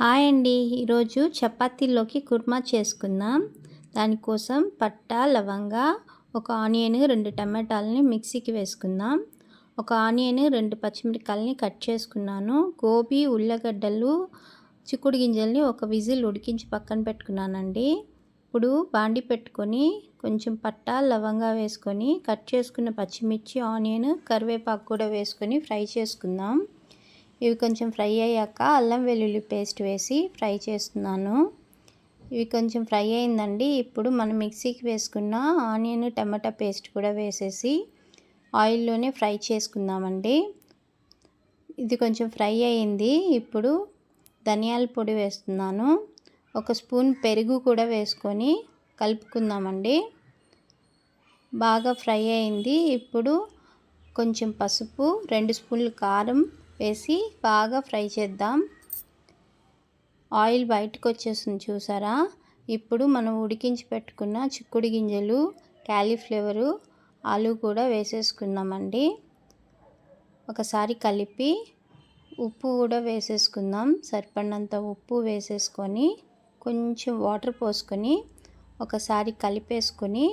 Hi అండి. ఈరోజు చపాతీలోకి కుర్మా చేసుకుందాం. దానికోసం పట్టా, లవంగా, ఒక ఆనియన్, 2 టమాటాలని మిక్సీకి వేసుకుందాం. ఒక ఆనియన్, 2 పచ్చిమిరపకాయలని కట్ చేసుకున్నాను. గోబీ, ఉల్లగడ్డలు, చిక్కుడు గింజల్ని ఒక విజిల్ ఉడికించి పక్కన పెట్టుకున్నానండి. ఇప్పుడు బాండి పెట్టుకొని కొంచెం పట్టా, లవంగా వేసుకొని కట్ చేసుకున్న పచ్చిమిర్చి, ఆనియన్, కరివేపాకు కూడా వేసుకొని ఫ్రై చేసుకుందాం. ఇవి కొంచెం ఫ్రై అయ్యాక అల్లం వెల్లుల్లి పేస్ట్ వేసి ఫ్రై చేస్తున్నాను. ఇవి కొంచెం ఫ్రై అయిందండి. ఇప్పుడు మనం మిక్సీకి వేసుకున్న ఆనియన్, టమాటా పేస్ట్ కూడా వేసేసి ఆయిల్లోనే ఫ్రై చేసుకుందామండి. ఇది కొంచెం ఫ్రై అయింది. ఇప్పుడు ధనియాల పొడి వేస్తున్నాను. ఒక స్పూన్ పెరుగు కూడా వేసుకొని కలుపుకుందామండి. బాగా ఫ్రై అయింది. ఇప్పుడు కొంచెం పసుపు, 2 స్పూన్లు కారం వేసి బాగా ఫ్రై చేద్దాం. ఆయిల్ బయటకు వచ్చేసింది చూసారా. ఇప్పుడు మనం ఉడికించి పెట్టుకున్న చిక్కుడు గింజలు, క్యాలీఫ్లవరు, ఆలు కూడా వేసేసుకుందామండి. ఒకసారి కలిపి ఉప్పు కూడా వేసేసుకుందాం. సరిపడినంత ఉప్పు వేసేసుకొని కొంచెం వాటర్ పోసుకొని ఒకసారి కలిపేసుకొని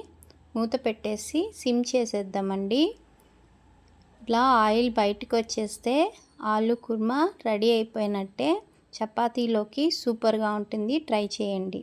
మూత పెట్టేసి సిమ్ చేసేద్దామండి. ఇలా ఆయిల్ బయటకు వచ్చేస్తే ఆలు కుర్మా రెడీ అయిపోయినట్టే. చపాతీలోకి సూపర్గా ఉంటుంది. ట్రై చేయండి.